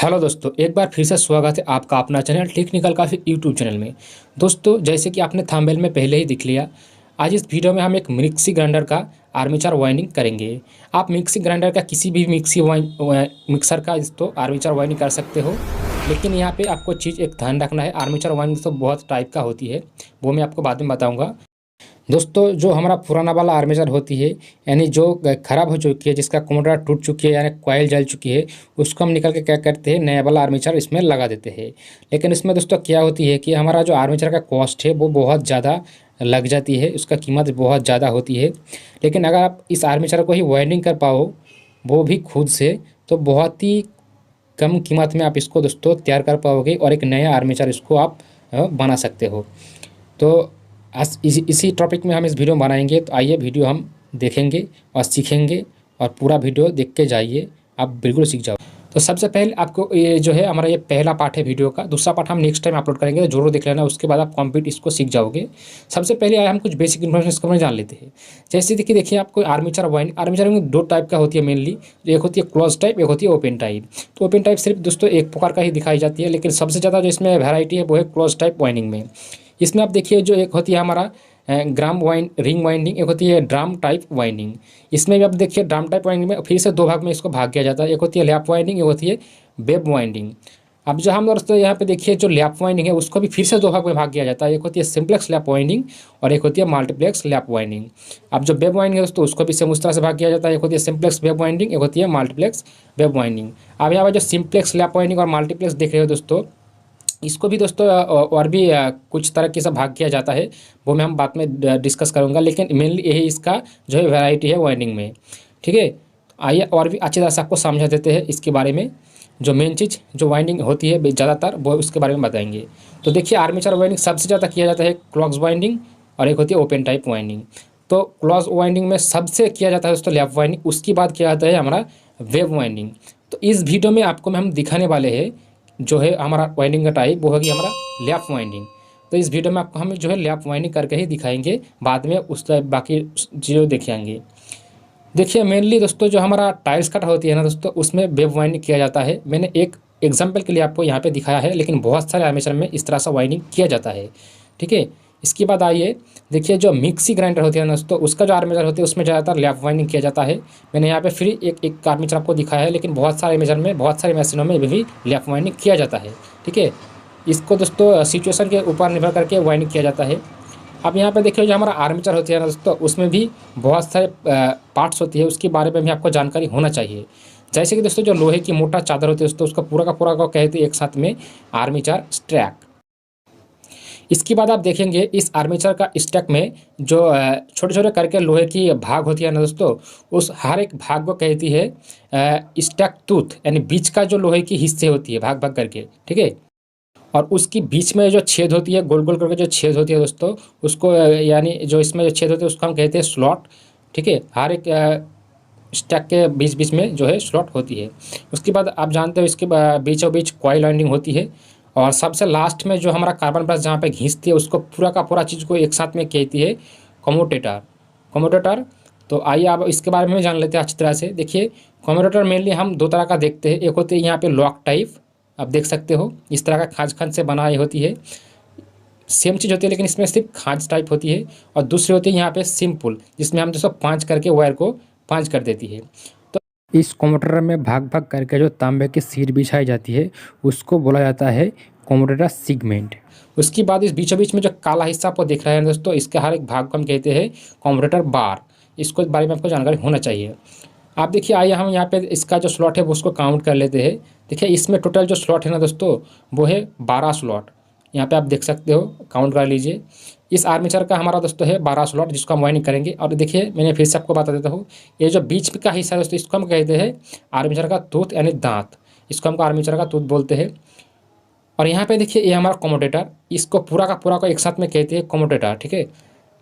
Hello दोस्तों, एक बार फिर से स्वागत है आपका अपना चैनल टेक्निकल काफ़ी यूट्यूब चैनल में। दोस्तों, जैसे कि आपने थंबनेल में पहले ही दिख लिया, आज इस वीडियो में हम एक मिक्सी ग्राइंडर का आर्मेचर वाइंडिंग करेंगे। आप मिक्सी ग्राइंडर का किसी भी मिक्सर का तो आर्मेचर वाइंडिंग कर सकते हो, लेकिन यहाँ पे आपको चीज़ एक ध्यान रखना है। आर्मेचर वाइंडिंग तो बहुत टाइप का होती है, वो मैं आपको बाद में बताऊँगा। दोस्तों, जो हमारा पुराना वाला आर्मेचर होती है, यानी जो ख़राब हो चुकी है, जिसका कमोडर टूट चुकी है यानी कॉइल जल चुकी है, उसको हम निकल के क्या करते हैं, नया वाला आर्मेचर इसमें लगा देते हैं। लेकिन इसमें दोस्तों क्या होती है कि हमारा जो आर्मेचर का कॉस्ट है वो बहुत ज़्यादा लग जाती है, उसका कीमत बहुत ज़्यादा होती है। लेकिन अगर आप इस आर्मेचर को ही वाइंडिंग कर पाओ, वो भी खुद से, तो बहुत ही कम कीमत में आप इसको दोस्तों तैयार कर पाओगे और एक नया आर्मेचर इसको आप बना सकते हो। तो इसी टॉपिक में हम इस वीडियो में बनाएंगे। तो आइए वीडियो हम देखेंगे और सीखेंगे, और पूरा वीडियो देख के जाइए, आप बिल्कुल सीख जाओ। तो सबसे पहले आपको ये जो है हमारा ये पहला पार्ट है वीडियो का। दूसरा पार्ट हम नेक्स्ट टाइम अपलोड करेंगे, तो जरूर देख लेना, उसके बाद आप कंप्लीट इसको सीख जाओगे। सबसे पहले हम कुछ बेसिक इन्फॉर्मेशन इसके बारे में जान लेते हैं। जैसे देखिए आपको आर्मेचर में दो टाइप का होती है मेनली। एक होती है क्लोज टाइप, एक होती है ओपन टाइप। तो ओपन टाइप सिर्फ दोस्तों एक प्रकार का ही दिखाई जाती है, लेकिन सबसे ज़्यादा जो इसमें वैरायटी है वो है क्लोज टाइप वाइंडिंग में। इसमें आप देखिए जो एक होती है हमारा रिंग वाइंडिंग, एक होती है ड्रम टाइप वाइंडिंग। इसमें भी आप देखिए ड्रम टाइप वाइंडिंग में फिर से दो भाग में इसको भाग किया जाता है। एक होती है लैप वाइंडिंग, एक होती है वेब वाइंडिंग। अब जो हम दोस्तों यहाँ पे देखिए जो लैप वाइंडिंग है उसको भी फिर से दो भाग में भाग किया जाता है। एक होती है सिंप्लेक्स लैप वाइंडिंग और एक होती है मल्टीप्लेक्स लैप वाइंडिंग। अब जो वेब वाइंडिंग है दोस्तों उसको भी सेम उस तरह से भाग किया जाता है। एक होती है सिंप्लेक्स वेब वाइंडिंग, एक होती है मल्टीप्लेक्स वेब वाइंडिंग। अब यहाँ पर जो सिंप्लेक्स लैप वाइंडिंग और मल्टीप्लेक्स देख रहे हो दोस्तों, इसको भी दोस्तों और भी कुछ तरह के से भाग किया जाता है, वो मैं हम बाद में डिस्कस करूंगा। लेकिन मेनली यही इसका जो है वैरायटी है वाइंडिंग में। ठीक है, आइए और भी अच्छी तरह से आपको समझा देते हैं इसके बारे में। जो मेन चीज़ जो वाइंडिंग होती है ज़्यादातर, वो उसके बारे में बताएंगे। तो देखिए आर्मेचर वाइंडिंग सबसे ज़्यादा किया जाता है क्लॉक्स वाइंडिंग, और एक होती है ओपन टाइप वाइंडिंग। तो क्लॉज वाइंडिंग में सबसे किया जाता है दोस्तों लैप वाइंडिंग, उसके बाद किया जाता है हमारा वेव वाइंडिंग। तो इस वीडियो में आपको हम दिखाने वाले हैं जो है हमारा वाइंडिंग का टाइप, वो होगी हमारा लैप वाइंडिंग। तो इस वीडियो में आपको हम जो है लैप वाइंडिंग करके ही दिखाएंगे, बाद में उस बाकी चीज़ें दिखाएंगे। देखिए मेनली दोस्तों जो हमारा टाइल्स कट होती है ना दोस्तों, उसमें वेब वाइंडिंग किया जाता है। मैंने एक एग्जाम्पल के लिए आपको यहाँ पे दिखाया है, लेकिन बहुत सारे आर्मेचर में इस तरह से वाइंडिंग किया जाता है। ठीक है, इसके बाद आइए देखिए जो मिक्सी ग्राइंडर होती है ना दोस्तों, उसका जो आर्मेचर होती है उसमें ज़्यादातर लैप वाइंडिंग किया जाता है। मैंने यहाँ पे फ्री एक आर्मेचर आपको दिखाया है, लेकिन बहुत सारे आर्मेचर में, बहुत सारी मशीनों में भी लैप वाइंडिंग किया जाता है। ठीक है, इसको दोस्तों सिचुएशन के ऊपर निर्भर करके वाइंडिंग किया जाता है। अब यहाँ पे देखिए जो हमारा आर्मेचर होती है ना दोस्तों, उसमें भी बहुत सारे पार्ट्स होती है, उसके बारे में भी आपको जानकारी होना चाहिए। जैसे कि दोस्तों जो लोहे की मोटा चादर होती है दोस्तों, उसका पूरा का पूरा को कहते हैं एक साथ में आर्मेचर स्टैक। इसके बाद आप देखेंगे इस आर्मेचर का स्टैक में जो छोटे छोटे करके लोहे की भाग होती है ना दोस्तों, उस हर एक भाग को कहती है स्टैक टूथ, यानी बीच का जो लोहे की हिस्से होती है भाग भाग करके। ठीक है, और उसकी बीच में जो छेद होती है, गोल गोल करके जो छेद होती है दोस्तों, उसको यानी जो इसमें जो छेद होते हैं उसको हम कहते हैं स्लॉट। ठीक है, हर एक स्टैक के बीच बीच में जो है स्लॉट होती है। उसके बाद आप जानते हो इसके बीचों बीच कॉइल वाइंडिंग होती है, और सबसे लास्ट में जो हमारा कार्बन ब्रश जहाँ पे घिसती है उसको पूरा का पूरा चीज़ को एक साथ में कहती है कमोटेटर। कमोटेटर, तो आइए आप इसके बारे में भी जान लेते हैं अच्छी तरह से। देखिए कमोटेटर मेनली हम दो तरह का देखते हैं। एक होती है यहाँ पे लॉक टाइप, आप देख सकते हो इस तरह का खाँच खाँच से बनाई होती है, सेम चीज़ होती है लेकिन इसमें सिर्फ खाँच टाइप होती है। और दूसरी होती है यहाँ पे सिंपल, जिसमें हम दोस्तों पाँच करके वायर को पाँच कर देती है। तो इस कम्यूटेटर में भाग भाग करके जो तांबे की सीट बिछाई जाती है उसको बोला जाता है कम्यूटेटर सेगमेंट। उसके बाद इस बीचों बीच में जो काला हिस्सा आपको दिख रहा है दोस्तों, इसके हर एक भाग को हम कहते हैं कम्यूटेटर बार। इसको बारे में आपको जानकारी होना चाहिए। आप देखिए आइए हम यहाँ पे इसका जो स्लॉट है वो उसको काउंट कर लेते हैं। देखिए इसमें टोटल जो स्लॉट है ना दोस्तों, वो है 12 स्लॉट। यहाँ पे आप देख सकते हो, काउंट कर लीजिए। इस आर्मेचर का हमारा दोस्तों है 12 स्लॉट, जिसको हम वाइंडिंग करेंगे। और देखिए मैंने फिर से आपको बता देता हूँ, ये जो बीच का हिस्सा है दोस्तों, इसको हम कहते हैं आर्मेचर का तूत यानी दांत। इसको हमको आर्मेचर का तूत बोलते हैं। और यहाँ पे देखिए ये हमारा कमोटेटर, इसको पूरा का पूरा को एक साथ में कहते हैं कमोटेटर। ठीक है,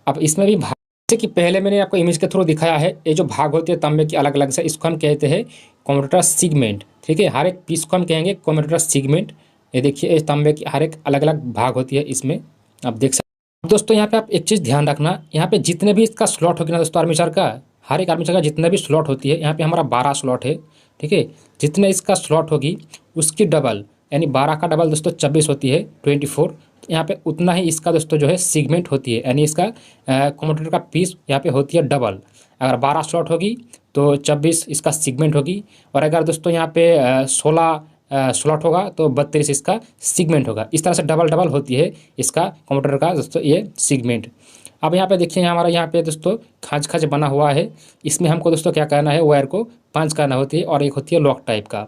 अब इसमें भी भाग, जैसे कि पहले मैंने आपको इमेज के थ्रू दिखाया है, ये जो भाग होते हैं तांबे की अलग अलग से, इसको हम कहते हैं कमोटेटर सेगमेंट। ठीक है, हर एक पीस को हम कहेंगे कमोटेटर सेगमेंट। ये देखिए इस तांबे की हर एक अलग अलग भाग होती है इसमें, आप देख सकते हैं। दोस्तों यहाँ पे आप एक चीज़ ध्यान रखना, यहाँ पे जितने भी इसका स्लॉट होगी ना दोस्तों आर्मेचर का, हर एक आर्मेचर का जितने भी स्लॉट होती है, यहाँ पे हमारा 12 स्लॉट है। ठीक है। जितने इसका स्लॉट होगी उसकी डबल, यानी 12 का डबल दोस्तों 24 होती है, 24। यहाँ पे उतना ही इसका दोस्तों जो है सेगमेंट होती है, यानी इसका कम्यूटेटर का पीस यहाँ पे होती है डबल। अगर 12 स्लॉट होगी तो 24 इसका सेगमेंट होगी, और अगर दोस्तों यहाँ पे 16 स्लॉट होगा तो 32 इसका सेगमेंट होगा। इस तरह से डबल डबल होती है इसका कंप्यूटर का दोस्तों ये सेगमेंट। अब यहाँ पे देखिए हमारा यहाँ पे दोस्तों खाँच खाँच बना हुआ है, इसमें हमको दोस्तों क्या करना है, वायर को पंच करना होती है, और एक होती है लॉक टाइप का।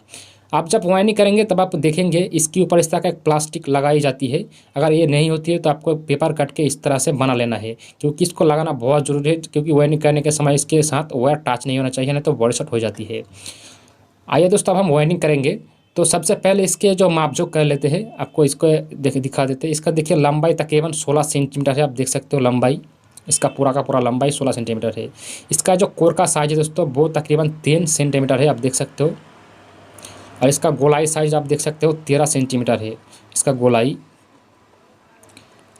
आप जब वायरिंग करेंगे तब आप देखेंगे इसके ऊपर इस तरह का एक प्लास्टिक लगाई जाती है। अगर ये नहीं होती है तो आपको पेपर कट के इस तरह से बना लेना है, क्योंकि इसको लगाना बहुत ज़रूरी है, क्योंकि वायरिंग करने के समय इसके साथ वायर टच नहीं होना चाहिए, नहीं तो बॉडी शॉट हो जाती है। आइए दोस्तों अब हम वायरिंग करेंगे। तो सबसे पहले इसके जो मापजोक कर लेते हैं, आपको इसको दिखा देते हैं। इसका देखिए लंबाई तकरीबन 16 सेंटीमीटर है, आप देख सकते हो लंबाई इसका पूरा का पूरा लंबाई 16 सेंटीमीटर है। इसका जो कोर का साइज है दोस्तों वो तकरीबन 3 सेंटीमीटर है, आप देख सकते हो। और इसका गोलाई साइज आप देख सकते हो 13 सेंटीमीटर है इसका गोलाई।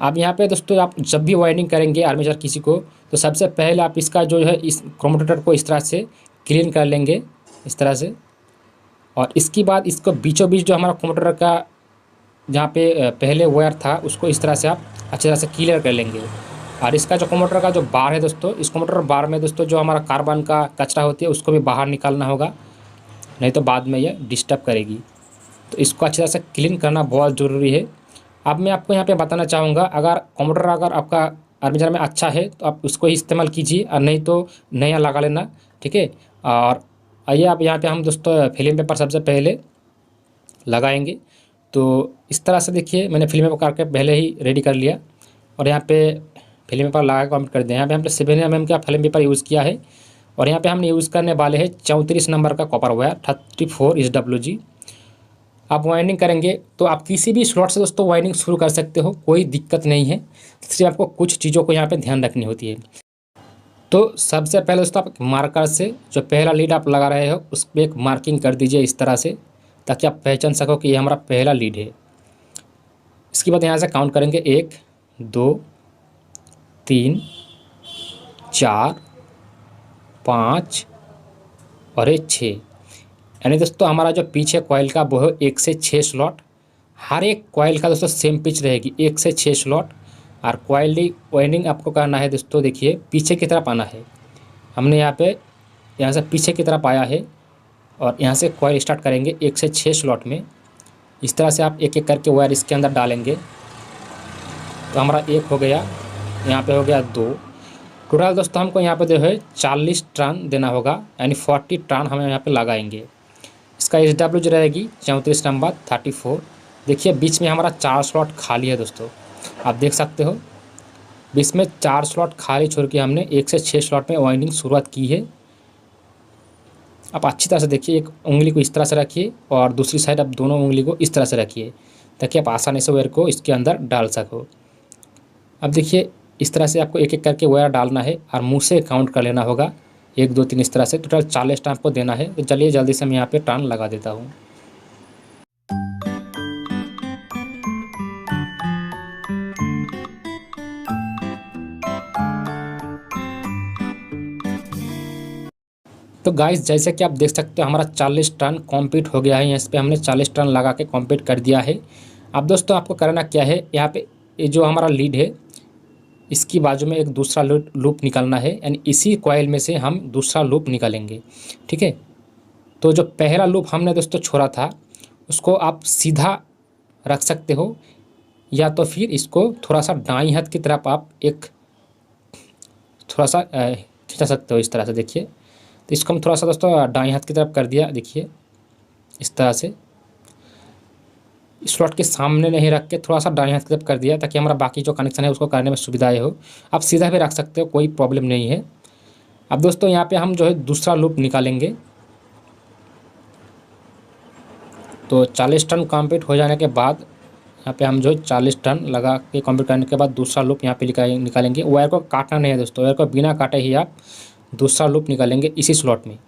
अब यहाँ पे दोस्तों आप जब भी वायरिंग करेंगे आर्मेचर किसी को, तो सबसे पहले आप इसका जो है इस कम्यूटेटर को इस तरह से क्लीन कर लेंगे, इस तरह से। और इसके बाद इसको बीचों बीच जो हमारा कम्यूटेटर का जहाँ पे पहले वायर था उसको इस तरह से आप अच्छी तरह से क्लियर कर लेंगे। और इसका जो कम्यूटेटर का जो बार है दोस्तों, इस कम्यूटेटर बार में दोस्तों जो हमारा कार्बन का कचरा होती है उसको भी बाहर निकालना होगा, नहीं तो बाद में ये डिस्टर्ब करेगी। तो इसको अच्छी तरह से क्लीन करना बहुत ज़रूरी है। अब मैं आपको यहाँ पे बताना चाहूँगा, अगर कम्यूटेटर अगर आपका आर्मेचर में अच्छा है तो आप उसको ही इस्तेमाल कीजिए, और नहीं तो नया लगा लेना, ठीक है। और आइए अब यहाँ पे हम दोस्तों फिल्म पेपर सबसे पहले लगाएंगे। तो इस तरह से देखिए मैंने फिल्म पेपर करके पहले ही रेडी कर लिया, और यहाँ पे फिल्म पेपर लगा के कंप्लीट कर दिया। यहाँ पे हमने 7 mm का फिल्म पेपर यूज़ किया है, और यहाँ पे हमने यूज़ करने वाले हैं 34 नंबर का कॉपर वायर 34 SWG। आप वाइंडिंग करेंगे तो आप किसी भी स्लॉट से दोस्तों वाइंडिंग शुरू कर सकते हो, कोई दिक्कत नहीं है। सिर्फ आपको कुछ चीज़ों को यहाँ पे ध्यान रखनी होती है। तो सबसे पहले दोस्तों आप मार्कर से जो पहला लीड आप लगा रहे हो उस पर एक मार्किंग कर दीजिए इस तरह से, ताकि आप पहचान सको कि ये हमारा पहला लीड है। इसके बाद यहाँ से काउंट करेंगे 1 2 3 4 5 और ये 6, यानी दोस्तों हमारा जो पीछे कॉइल का वो है 1 से 6 स्लॉट। हर एक कॉइल का दोस्तों सेम पिच रहेगी 1 से 6 स्लॉट। और कॉइल वाइंडिंग आपको करना है दोस्तों, देखिए पीछे की तरफ आना है। हमने यहाँ से पीछे की तरफ आया है, और यहाँ से कॉइल स्टार्ट करेंगे 1 से 6 स्लॉट में। इस तरह से आप एक एक करके वायर इसके अंदर डालेंगे। तो हमारा 1 हो गया, यहाँ पे हो गया 2। टोटल दोस्तों हमको यहाँ पे जो है 40 टर्न देना होगा, यानी 40 टर्न हम यहाँ पे लगाएंगे। इसका SW जो रहेगी 34 नंबर 34। देखिए बीच में हमारा 4 स्लॉट खाली है दोस्तों, आप देख सकते हो बीच में 4 स्लॉट खाली छोड़ के हमने 1 से 6 स्लॉट में वाइंडिंग शुरुआत की है। आप अच्छी तरह से देखिए, एक उंगली को इस तरह से रखिए और दूसरी साइड आप दोनों उंगली को इस तरह से रखिए, ताकि आप आसानी से वायर को इसके अंदर डाल सको। अब देखिए इस तरह से आपको एक एक करके वायर डालना है, और मुँह से काउंट कर लेना होगा 1 2 3 इस तरह से। टोटल 40 टर्न आपको देना है। तो चलिए जल्दी से मैं यहाँ पे टर्न लगा देता हूँ। तो गाइस जैसे कि आप देख सकते हो हमारा 40 टर्न कंप्लीट हो गया है। इस पर हमने 40 टर्न लगा के कंप्लीट कर दिया है। अब दोस्तों आपको करना क्या है, यहाँ पे ये जो हमारा लीड है इसकी बाजू में एक दूसरा लूप निकालना है, यानी इसी कॉइल में से हम दूसरा लूप निकालेंगे, ठीक है। तो जो पहला लूप हमने दोस्तों छोड़ा था उसको आप सीधा रख सकते हो, या तो फिर इसको थोड़ा सा दाईं हाथ की तरफ आप एक थोड़ा सा खिंचा सकते हो इस तरह से। देखिए तो इसको हम थोड़ा सा दोस्तों दाईं हाथ की तरफ कर दिया, देखिए इस तरह से। स्लॉट के सामने नहीं रख के थोड़ा सा दाईं हाथ की तरफ कर दिया, ताकि हमारा बाकी जो कनेक्शन है उसको करने में सुविधाएं हो। आप सीधा भी रख सकते हो, कोई प्रॉब्लम नहीं है। अब दोस्तों यहाँ पे हम जो है दूसरा लूप निकालेंगे। तो 40 टर्न कंप्लीट हो जाने के बाद यहाँ पे हम जो 40 टर्न लगा के कंप्लीट करने के बाद दूसरा लूप यहाँ पे निकालेंगे। वायर को काटना नहीं है दोस्तों, वायर को बिना काटे ही आप दूसरा लूप निकालेंगे इसी स्लॉट में।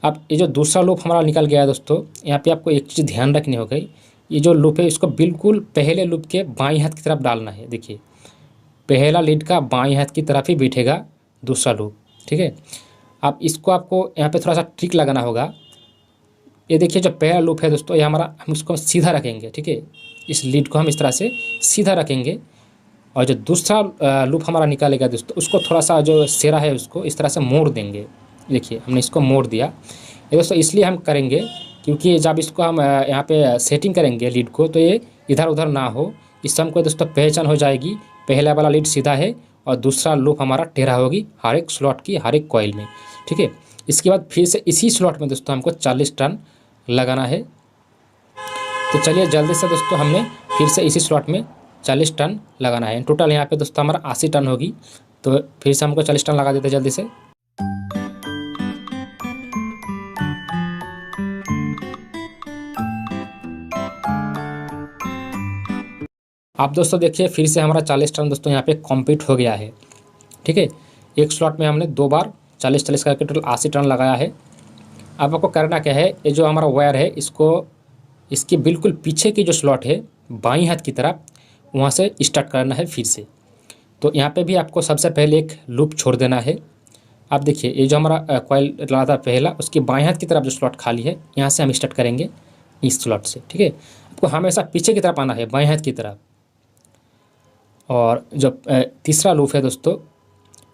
अब ये जो दूसरा लूप हमारा निकल गया है दोस्तों, यहाँ पे आपको एक चीज़ ध्यान रखनी हो गई, ये जो लूप है इसको बिल्कुल पहले लूप के बाईं हाथ की तरफ डालना है। देखिए पहला लीड का बाईं हाथ की तरफ ही बैठेगा दूसरा लूप, ठीक है। अब इसको आपको यहाँ पे थोड़ा सा ट्रिक लगाना होगा। ये देखिए जो पहला लूप है दोस्तों, ये हमारा हम इसको सीधा रखेंगे, ठीक है। इस लीड को हम इस तरह से सीधा रखेंगे और जो दूसरा लूप हमारा निकालेगा दोस्तों, उसको थोड़ा सा जो सेरा है उसको इस तरह से मोड़ देंगे। देखिए हमने इसको मोड़ दिया। ये दोस्तों इसलिए हम करेंगे क्योंकि जब इसको हम यहाँ पे सेटिंग करेंगे लीड को, तो ये इधर उधर ना हो। इससे हमको दोस्तों पहचान हो जाएगी पहला वाला लीड सीधा है और दूसरा लूप हमारा टेढ़ा होगी हर एक स्लॉट की, हर एक कॉइल में, ठीक है। इसके बाद फिर से इसी स्लॉट में दोस्तों हमको 40 टर्न लगाना है। तो चलिए जल्दी से दोस्तों हमने फिर से इसी स्लॉट में 40 टर्न लगाना है। टोटल यहाँ पे दोस्तों हमारा 80 टर्न होगी। तो फिर से हमको 40 टर्न लगा देते हैं जल्दी से। आप दोस्तों देखिए फिर से हमारा 40 टर्न दोस्तों यहाँ पे कंप्लीट हो गया है, ठीक है। एक स्लॉट में हमने 2 बार 40-40 करके टोटल 80 टर्न लगाया है। अब आपको करना क्या है, ये जो हमारा वायर है इसको इसके बिल्कुल पीछे की जो स्लॉट है बाईं हाथ की तरफ, वहाँ से स्टार्ट करना है फिर से। तो यहाँ पे भी आपको सबसे पहले एक लूप छोड़ देना है। आप देखिए ये जो हमारा कॉइल लगा था पहला, उसकी बाएं हाथ की तरफ जो स्लॉट खाली है, यहाँ से हम स्टार्ट करेंगे इस स्लॉट से, ठीक है। आपको हमेशा पीछे की तरफ आना है, बाएं हाथ की तरफ। और जो तीसरा लूप है दोस्तों,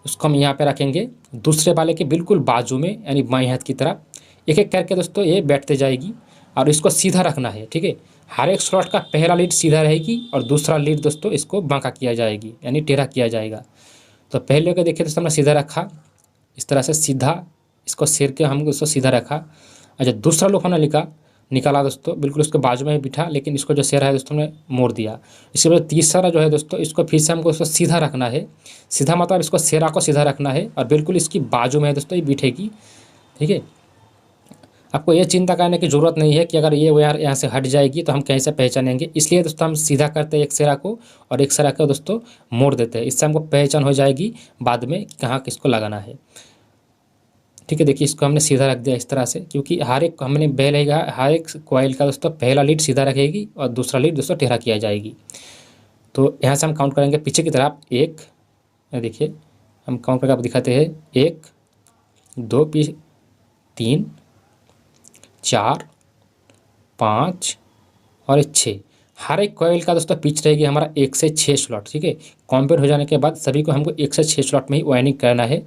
उसको हम यहाँ पे रखेंगे दूसरे वाले के बिल्कुल बाजू में, यानी बाएं हाथ की तरफ। एक एक करके दोस्तों ये बैठते जाएगी और इसको सीधा रखना है, ठीक है। हर एक स्लॉट का पहला लीड सीधा रहेगी और दूसरा लीड दोस्तों इसको बांका किया जाएगी, यानी टेढ़ा किया जाएगा। तो पहले को देखिए दोस्तों हमने सीधा रखा, इस तरह से सीधा इसको सिर के हम उसको सीधा रखा। अच्छा, दूसरा लूप हमने निकाला दोस्तों, बिल्कुल उसके बाजू में ही बिठा, लेकिन इसको जो सिर है दोस्तों हमने मोड़ दिया। इसके बाद तीसरा जो है दोस्तों, इसको फिर से हमको उसको सीधा रखना है। सीधा मतलब इसको सेरा को सीधा रखना है और बिल्कुल इसकी बाजू में है दोस्तों ये बिठेगी, ठीक है। आपको ये चिंता करने की ज़रूरत नहीं है कि अगर ये वायर यहाँ से हट जाएगी तो हम कैसे पहचानेंगे। इसलिए दोस्तों हम सीधा करते हैं एक सिरा को और एक सिरा को दोस्तों मोड़ देते हैं। इससे हमको पहचान हो जाएगी बाद में कि कहाँ किसको लगाना है, ठीक है। देखिए इसको हमने सीधा रख दिया इस तरह से, क्योंकि हर एक हमने पहलेगा हर एक कॉइल का दोस्तों पहला लीड सीधा रखेगी और दूसरा लीड दोस्तों टेढ़ा किया जाएगी। तो यहाँ से हम काउंट करेंगे पीछे की तरफ 1, देखिए हम काउंट करके आप दिखाते हैं 1 2 3 4 5 और 6। हर एक कॉइल का दोस्तों पिच रहेगी हमारा 1 से 6 स्लॉट, ठीक है। कंप्लीट हो जाने के बाद सभी को हमको 1 से 6 स्लॉट में ही वायरिंग करना है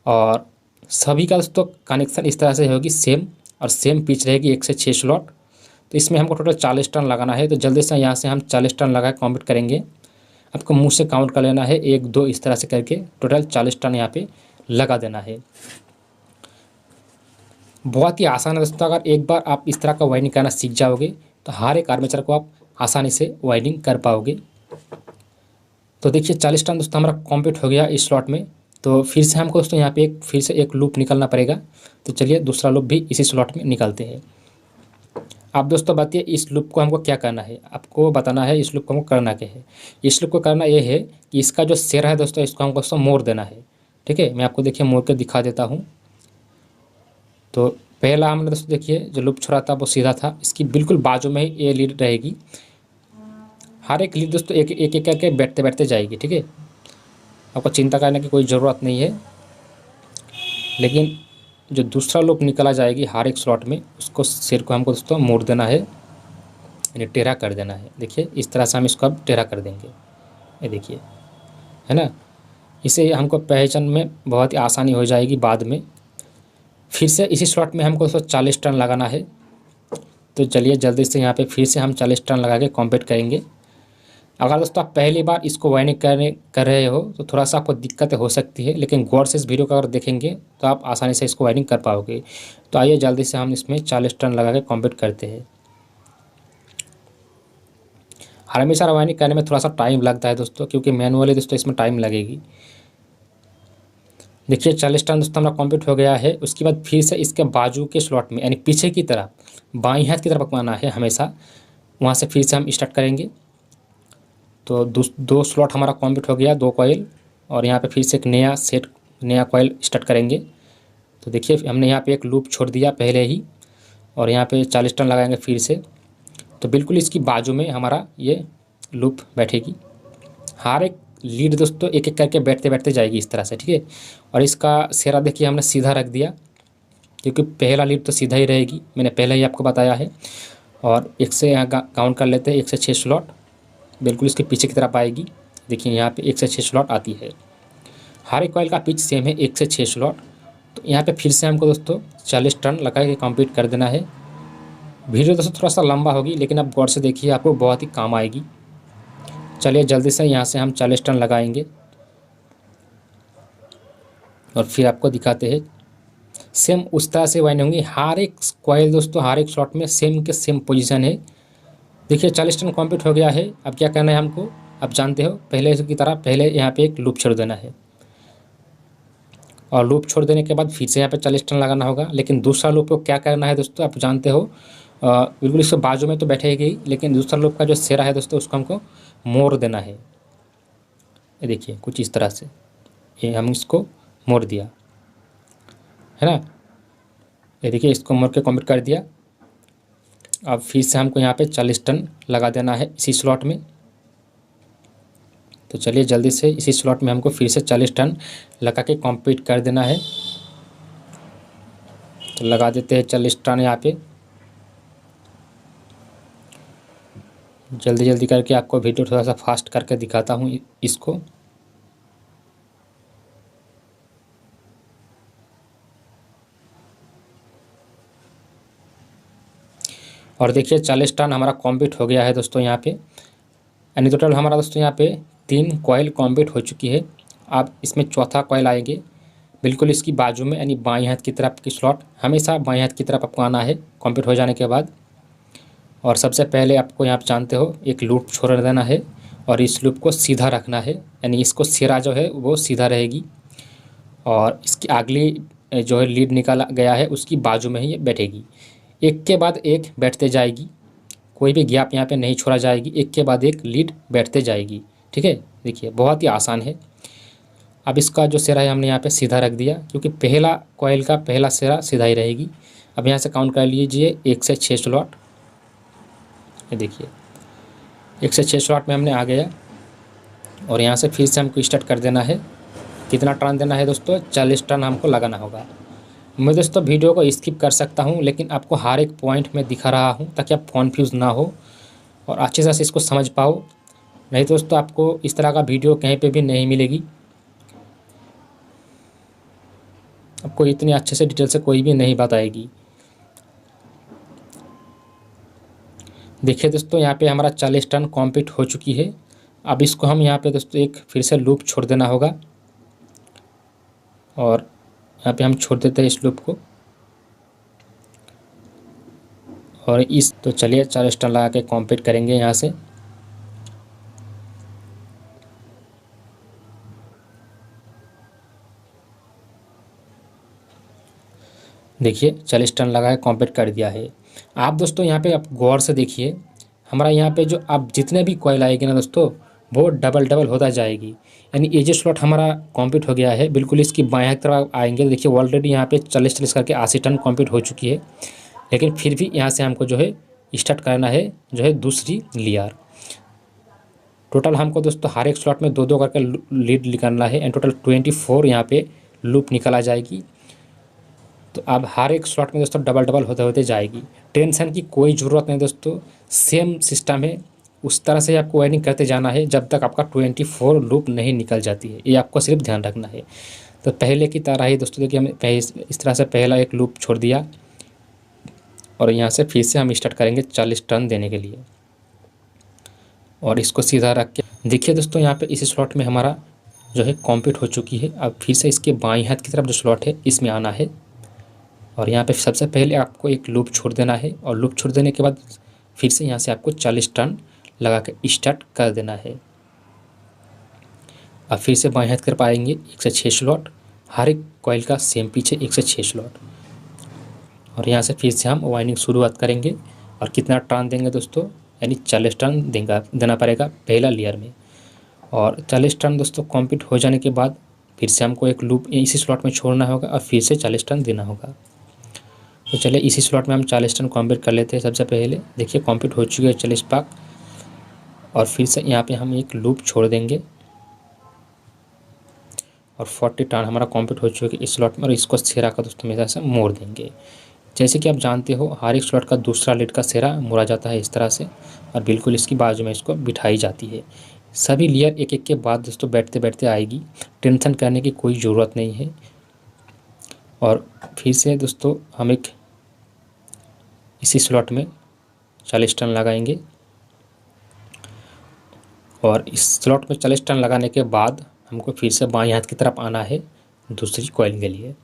और सभी का दोस्तों कनेक्शन इस तरह से होगी सेम, और सेम पिच रहेगी 1 से 6 स्लॉट। तो इसमें हमको टोटल 40 टर्न लगाना है। तो जल्दी से यहाँ से हम 40 टर्न लगा के कंप्लीट करेंगे। आपको मुँह से काउंट कर लेना है 1 2 इस तरह से करके टोटल 40 टर्न यहाँ पे लगा देना है। बहुत ही आसान है दोस्तों। अगर एक बार आप इस तरह का वायरिंग करना सीख जाओगे तो हर एक आर्मेचर को आप आसानी से वायरिंग कर पाओगे। तो देखिए 40 टर्न दोस्तों हमारा कंप्लीट हो गया इस स्लॉट में। तो फिर से हमको दोस्तों यहाँ पे फिर से एक लूप निकालना पड़ेगा। तो चलिए दूसरा लूप भी इसी स्लॉट में निकालते हैं। आप दोस्तों बताइए इस लूप को हमको क्या करना है, आपको बताना है इस लूप को हमको करना क्या है। इस लूप को करना ये है कि इसका जो सिर है दोस्तों, इसको हमको दोस्तों मोड़ देना है, ठीक है। मैं आपको देखिए मोड़ कर दिखा देता हूँ। तो पहला हमने दोस्तों देखिए जो लूप छोड़ा था वो सीधा था, इसकी बिल्कुल बाजू में ही ये लीड रहेगी। हर एक लीड दोस्तों एक एक करके बैठते बैठते जाएगी, ठीक है। आपको चिंता करने की कोई ज़रूरत नहीं है। लेकिन जो दूसरा लूप निकला जाएगी हर एक स्लॉट में, उसको सिर को हमको दोस्तों मोड़ देना है, यानी टेढ़ा कर देना है। देखिए इस तरह से हम इसको अब टेढ़ा कर देंगे, ये देखिए, है ना। इसे हमको पहचान में बहुत ही आसानी हो जाएगी बाद में। फिर से इसी स्लॉट में हमको दोस्तों 40 टर्न लगाना है। तो चलिए जल्दी से यहाँ पे फिर से हम 40 टर्न लगा के कंप्लीट करेंगे। अगर दोस्तों आप पहली बार इसको वायरिंग कर रहे हो तो थोड़ा सा आपको दिक्कत हो सकती है, लेकिन गौर से इस वीडियो को अगर देखेंगे तो आप आसानी से इसको वायरिंग कर पाओगे। तो आइए जल्दी से हम इसमें 40 टर्न लगा के कंप्लीट करते हैं। हमेशा वायरिंग करने में थोड़ा सा टाइम लगता है दोस्तों, क्योंकि मैनुअली दोस्तों इसमें टाइम लगेगी। देखिए 40 टर्न दोस्तों हमारा कंप्लीट हो गया है। उसके बाद फिर से इसके बाजू के स्लॉट में, यानी पीछे की तरफ बाईं हाथ की तरफ आना है हमेशा, वहाँ से फिर से हम स्टार्ट करेंगे। तो दो स्लॉट हमारा कंप्लीट हो गया, 2 कॉइल, और यहाँ पे फिर से एक नया कॉइल स्टार्ट करेंगे। तो देखिए हमने यहाँ पे एक लूप छोड़ दिया पहले ही, और यहाँ पे 40 टर्न लगाएंगे फिर से। तो बिल्कुल इसकी बाजू में हमारा ये लूप बैठेगी। हर एक लीड दोस्तों एक एक करके बैठते बैठते जाएगी इस तरह से, ठीक है। और इसका सिरा देखिए हमने सीधा रख दिया। क्योंकि पहला लीड तो सीधा ही रहेगी, मैंने पहले ही आपको बताया है। और 1 से यहाँ काउंट कर लेते हैं, 1 से 6 स्लॉट बिल्कुल इसके पीछे की तरफ आएगी। देखिए यहाँ पे 1 से 6 स्लॉट आती है। हर एक कॉइल का पिच सेम है, 1 से 6 स्लॉट। तो यहाँ पे फिर से हमको दोस्तों 40 टर्न लगा के कंप्लीट कर देना है। वीडियो दोस्तों थोड़ा सा लंबा होगी, लेकिन आप गौर से देखिए, आपको बहुत ही काम आएगी। चलिए जल्दी से यहाँ से हम 40 टर्न लगाएंगे और फिर आपको दिखाते हैं। सेम उस तरह से वाइंड होंगी हर एक कॉइल दोस्तों, हर एक स्लॉट में सेम के सेम पोजीशन है। देखिए 40 टर्न कंप्लीट हो गया है। अब क्या करना है हमको, आप जानते हो पहले की तरह पहले यहाँ पे एक लूप छोड़ देना है, और लूप छोड़ देने के बाद फिर से यहाँ पे 40 टर्न लगाना होगा। लेकिन दूसरा लूप को क्या करना है दोस्तों, आप जानते हो बिल्कुल इसके बाजू में तो बैठेगी, लेकिन दूसरा लूप का जो सिरा है दोस्तों उसको हमको मोड़ देना है। ये देखिए कुछ इस तरह से, ये हम इसको मोड़ दिया है ना। ये देखिए इसको मोड़ के कंप्लीट कर दिया। अब फिर से हमको यहाँ पे 40 टर्न लगा देना है इसी स्लॉट में। तो चलिए जल्दी से इसी स्लॉट में हमको फिर से 40 टर्न लगा के कंप्लीट कर देना है। तो लगा देते हैं 40 टर्न यहाँ पे। जल्दी जल्दी करके आपको वीडियो थोड़ा सा फास्ट करके दिखाता हूँ इसको। और देखिए 40 टर्न हमारा कंप्लीट हो गया है दोस्तों यहाँ पे। यानी टोटल हमारा दोस्तों यहाँ पे 3 कॉइल कंप्लीट हो चुकी है। अब इसमें चौथा कॉइल आएंगे बिल्कुल इसकी बाजू में, यानी बाएं हाथ की तरफ की स्लॉट, हमेशा बाएं हाथ की तरफ आपको आना है कंप्लीट हो जाने के बाद। और सबसे पहले आपको यहाँ पे जानते हो एक लूप छोड़ देना है, और इस लूप को सीधा रखना है, यानी इसको सिरा जो है वो सीधा रहेगी, और इसकी अगली जो है लीड निकाला गया है उसकी बाजू में ही ये बैठेगी। एक के बाद एक बैठते जाएगी, कोई भी गैप यहाँ पे नहीं छोड़ा जाएगी, एक के बाद एक लीड बैठते जाएगी। ठीक है, देखिए बहुत ही आसान है। अब इसका जो सिरा है हमने यहाँ पे सीधा रख दिया, क्योंकि पहला कॉइल का पहला सिरा सीधा ही रहेगी। अब यहाँ से काउंट कर लीजिए 1 से 6 स्लॉट। ये देखिए 1 से 6 स्लॉट में हमने आ गया, और यहाँ से फिर से हमको स्टार्ट कर देना है। कितना टर्न देना है दोस्तों, 40 टर्न हमको लगाना होगा। मैं दोस्तों वीडियो को स्किप कर सकता हूँ, लेकिन आपको हर एक पॉइंट में दिखा रहा हूँ ताकि आप कन्फ्यूज़ ना हो और अच्छे से इसको समझ पाओ। नहीं दोस्तों आपको इस तरह का वीडियो कहीं पे भी नहीं मिलेगी, आपको इतनी अच्छे से डिटेल से कोई भी नहीं बताएगी। देखिए दोस्तों यहाँ पे हमारा 40 टर्न कंप्लीट हो चुकी है। अब इसको हम यहाँ पे दोस्तों एक फिर से लूप छोड़ देना होगा, और यहाँ पे हम छोड़ देते हैं इस लूप को, और इस तो चलिए 40 टर्न लगा के कंप्लीट करेंगे यहाँ से। देखिए 40 टर्न लगा के कंप्लीट कर दिया है। आप दोस्तों यहाँ पे आप गौर से देखिए, हमारा यहाँ पे जो अब जितने भी कॉइल आएगी ना दोस्तों वो डबल डबल होता जाएगी। यानी ये जो स्लॉट हमारा कंप्लीट हो गया है बिल्कुल इसकी बाएं तरफ आएंगे। देखिए ऑलरेडी यहाँ पे 40 करके 80 टर्न कंप्लीट हो चुकी है, लेकिन फिर भी यहाँ से हमको जो है स्टार्ट करना है जो है दूसरी लेयर। टोटल हमको दोस्तों हर एक स्लॉट में 2-2 करके लीड निकालना है, एंड टोटल 24 यहाँ पे लूप निकल आ जाएगी। तो अब हर एक स्लॉट में दोस्तों डबल डबल होते होते जाएगी। टेंशन की कोई ज़रूरत नहीं दोस्तों, सेम सिस्टम है, उस तरह से आपको वायरिंग करते जाना है जब तक आपका 24 लूप नहीं निकल जाती है। ये आपको सिर्फ ध्यान रखना है। तो पहले की तरह ही दोस्तों देखिए हमने इस तरह से पहला एक लूप छोड़ दिया, और यहाँ से फिर से हम स्टार्ट करेंगे 40 टर्न देने के लिए, और इसको सीधा रख के देखिए दोस्तों यहाँ पे इस स्लॉट में हमारा जो है कंप्लीट हो चुकी है। अब फिर से इसके बाएं हाथ की तरफ जो स्लॉट है इसमें आना है, और यहाँ पे सबसे पहले आपको एक लूप छोड़ देना है, और लूप छोड़ देने के बाद फिर से यहाँ से आपको 40 टर्न लगा के स्टार्ट कर देना है। अब फिर से बाएं हाथ कर पाएंगे 1 से 6 स्लॉट, हर एक कॉइल का सेम पीछे 1 से 6 स्लॉट, और यहाँ से फिर से हम वाइंडिंग शुरुआत करेंगे। और कितना टर्न देंगे दोस्तों, यानी 40 टर्न देना पड़ेगा पहला लेयर में। और 40 टर्न दोस्तों कंप्लीट हो जाने के बाद फिर से हमको एक लूप इसी स्लॉट में छोड़ना होगा, और फिर से 40 टर्न देना होगा। तो चलिए इसी स्लॉट में हम 40 टर्न कंप्लीट कर लेते हैं। सबसे पहले देखिए कंप्लीट हो चुकी है 40 पाक, और फिर से यहाँ पे हम एक लूप छोड़ देंगे, और 40 टर्न हमारा कंप्लीट हो चुका है इस स्लॉट में, और इसको सेरा का दोस्तों मेरे से मोड़ देंगे। जैसे कि आप जानते हो हर एक स्लॉट का दूसरा लीड का सेरा मोड़ा जाता है इस तरह से, और बिल्कुल इसकी बाजू में इसको बिठाई जाती है। सभी लेयर एक एक के बाद दोस्तों बैठते बैठते आएगी, टेंशन करने की कोई ज़रूरत नहीं है। और फिर से दोस्तों हम एक इसी स्लॉट में 40 टर्न लगाएंगे, और इस स्लॉट में 40 टर्न लगाने के बाद हमको फिर से बाएं हाथ की तरफ आना है दूसरी कॉइल के लिए।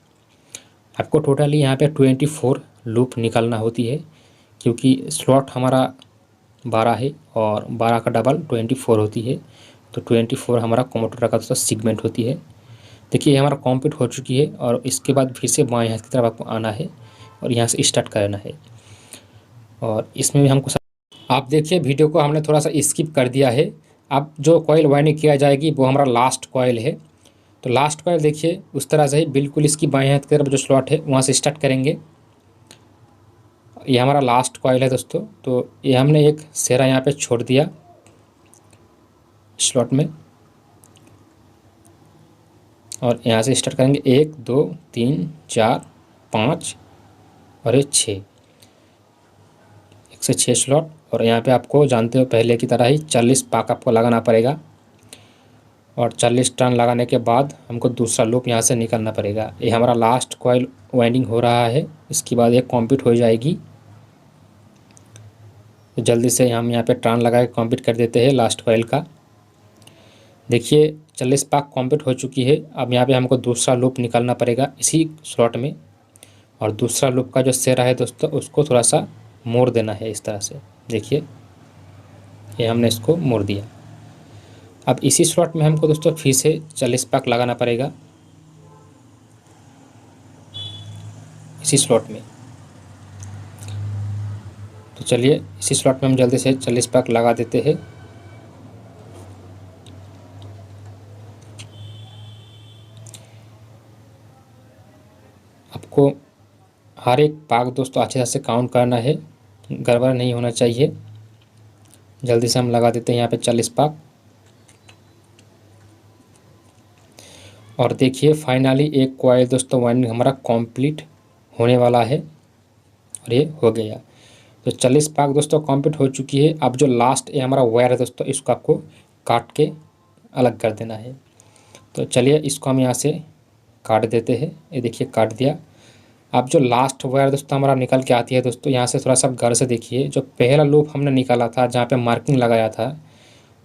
आपको टोटली यहाँ पे 24 लूप निकालना होती है, क्योंकि स्लॉट हमारा 12 है और 12 का डबल 24 होती है, तो 24 हमारा कम्यूटेटर का दोस्तों सेगमेंट होती है। देखिए ये हमारा कंप्लीट हो चुकी है, और इसके बाद फिर से बाएं हाथ की तरफ आपको आना है और यहाँ से स्टार्ट करना है। और इसमें भी हमको आप देखिए वीडियो को हमने थोड़ा सा स्किप कर दिया है। अब जो कॉइल वाइंडिंग किया जाएगी वो हमारा लास्ट कॉइल है। तो लास्ट कॉइल देखिए उस तरह से ही बिल्कुल इसकी बाएं हाथ की तरफ जो स्लॉट है वहाँ से स्टार्ट करेंगे। ये हमारा लास्ट कॉइल है दोस्तों। तो ये हमने एक सेरा यहाँ पे छोड़ दिया स्लॉट में, और यहाँ से स्टार्ट करेंगे 1 2 3 4 5 और ये 6, 1 से 6 स्लॉट। और यहाँ पे आपको जानते हो पहले की तरह ही 40 पाक आपको लगाना पड़ेगा, और 40 टर्न लगाने के बाद हमको दूसरा लूप यहाँ से निकालना पड़ेगा। ये हमारा लास्ट कॉइल वाइंडिंग हो रहा है, इसके बाद ये कंप्लीट हो जाएगी। तो जल्दी से हम यहाँ पे टर्न लगा के कंप्लीट कर देते हैं लास्ट कॉइल का। देखिए 40 पाक कंप्लीट हो चुकी है। अब यहाँ पे हमको दूसरा लूप निकालना पड़ेगा इसी स्लॉट में, और दूसरा लूप का जो सेरा है दोस्तों उसको थोड़ा सा मोड़ देना है इस तरह से। देखिए ये हमने इसको मोड़ दिया। अब इसी स्लॉट में हमको दोस्तों फिर से 40 पाक लगाना पड़ेगा इसी स्लॉट में। तो चलिए इसी स्लॉट में हम जल्दी से 40 पाक लगा देते हैं। आपको हर एक पाक दोस्तों अच्छे तरह से काउंट करना है, गड़बड़ नहीं होना चाहिए। जल्दी से हम लगा देते हैं यहाँ पे 40 पाक। और देखिए फाइनली एक कॉइल दोस्तों वाइंडिंग हमारा कंप्लीट होने वाला है, और ये हो गया। तो 40 पाक दोस्तों कंप्लीट हो चुकी है। अब जो लास्ट ये हमारा वायर है दोस्तों इसको आपको काट के अलग कर देना है। तो चलिए इसको हम यहाँ से काट देते हैं। ये देखिए काट दिया। अब जो लास्ट वायर दोस्तों हमारा निकल के आती है दोस्तों, यहाँ से थोड़ा सा गौर से देखिए, जो पहला लूप हमने निकाला था जहाँ पे मार्किंग लगाया था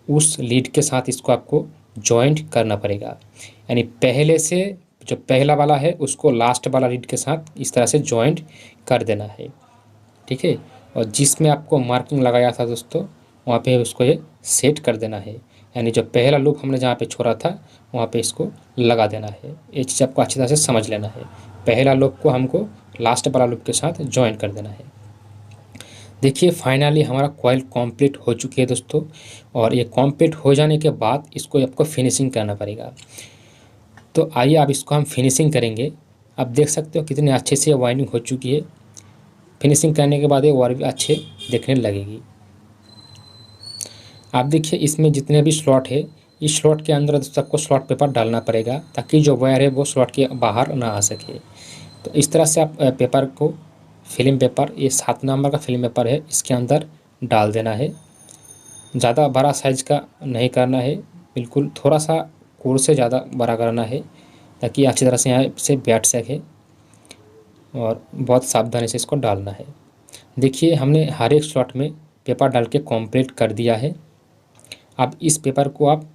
उस लीड के साथ इसको आपको जॉइंट करना पड़ेगा। यानी पहले से जो पहला वाला है उसको लास्ट वाला लीड के साथ इस तरह से जॉइंट कर देना है, ठीक है। और जिसमें आपको मार्किंग लगाया था दोस्तों वहाँ पे उसको ये सेट कर देना है। यानी जो पहला लूप हमने जहाँ पे छोड़ा था वहाँ पे इसको लगा देना है। ये चीज़ आपको अच्छी तरह से समझ लेना है। पहला लूप को हमको लास्ट वाला लूप के साथ जॉइन कर देना है। देखिए फाइनली हमारा कॉइल कंप्लीट हो चुकी है दोस्तों, और ये कंप्लीट हो जाने के बाद इसको आपको फिनिशिंग करना पड़ेगा। तो आइए अब इसको हम फिनिशिंग करेंगे। आप देख सकते हो कितने अच्छे से वाइंडिंग हो चुकी है। फिनिशिंग करने के बाद ये और भी अच्छे दिखने लगेगी। आप देखिए इसमें जितने भी स्लॉट है इस स्लॉट के अंदर दोस्तों आपको स्लॉट पेपर डालना पड़ेगा, ताकि जो वायर है वो स्लॉट के बाहर ना आ सके। तो इस तरह से आप पेपर को, फिल्म पेपर, ये 7 नंबर का फिल्म पेपर है, इसके अंदर डाल देना है। ज़्यादा बड़ा साइज़ का नहीं करना है, बिल्कुल थोड़ा सा कोर से ज़्यादा बड़ा करना है, ताकि अच्छी तरह से यहाँ से बैठ सके, और बहुत सावधानी से इसको डालना है। देखिए हमने हर एक स्लॉट में पेपर डाल के कंप्लीट कर दिया है। अब इस पेपर को आप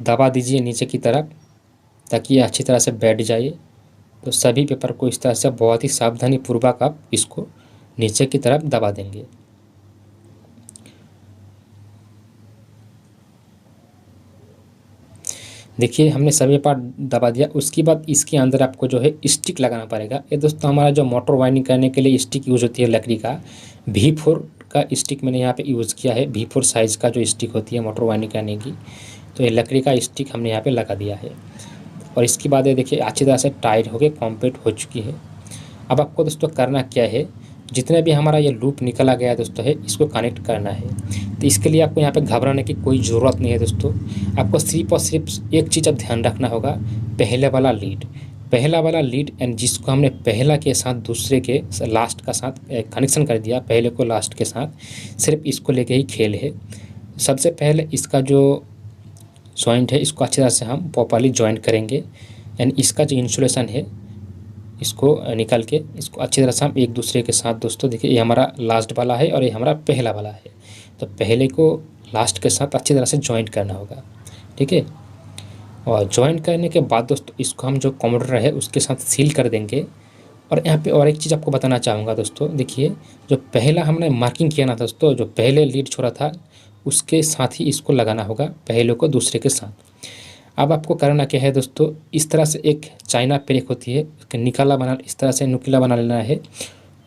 दबा दीजिए नीचे की तरफ, ताकि ये अच्छी तरह से बैठ जाए। तो सभी पेपर को इस तरह से बहुत ही सावधानी पूर्वक आप इसको नीचे की तरफ दबा देंगे। देखिए हमने सभी पेपर दबा दिया। उसके बाद इसके अंदर आपको जो है स्टिक लगाना पड़ेगा। ये दोस्तों हमारा जो मोटर वाइंडिंग करने के लिए स्टिक यूज़ होती है लकड़ी का, V4 का स्टिक मैंने यहाँ पे यूज़ किया है। V4 साइज़ का जो स्टिक होती है मोटर वाइंडिंग करने की, तो ये लकड़ी का स्टिक हमने यहाँ पे लगा दिया है। और इसके बाद ये देखिए अच्छी तरह से टाइट होकर कंप्लीट हो चुकी है। अब आपको दोस्तों करना क्या है, जितने भी हमारा ये लूप निकला गया दोस्तों है इसको कनेक्ट करना है। तो इसके लिए आपको यहाँ पे घबराने की कोई ज़रूरत नहीं है दोस्तों। आपको सिर्फ और सिर्फ एक चीज़ अब ध्यान रखना होगा, पहला वाला लीड एंड जिसको हमने पहला के साथ दूसरे के लास्ट का साथ कनेक्शन कर दिया, पहले को लास्ट के साथ, सिर्फ इसको लेके ही खेल है। सबसे पहले इसका जो जॉइंट है इसको अच्छी तरह से हम प्रॉपर्ली जॉइंट करेंगे एंड इसका जो इंसुलेशन है इसको निकाल के इसको अच्छी तरह से हम एक दूसरे के साथ दोस्तों देखिए, ये हमारा लास्ट वाला है और ये हमारा पहला वाला है, तो पहले को लास्ट के साथ अच्छी तरह से जॉइंट करना होगा, ठीक है। और जॉइंट करने के बाद दोस्तों इसको हम जो कम्यूटेटर है उसके साथ सील कर देंगे। और यहाँ पे और एक चीज़ आपको बताना चाहूँगा दोस्तों, देखिए जो पहला हमने मार्किंग किया ना दोस्तों, जो पहले लीड छोड़ा था उसके साथ ही इसको लगाना होगा, पहले को दूसरे के साथ। अब आपको करना क्या है दोस्तों, इस तरह से एक चाइना प्रेक होती है, निकाला बना इस तरह से नुकीला बना लेना है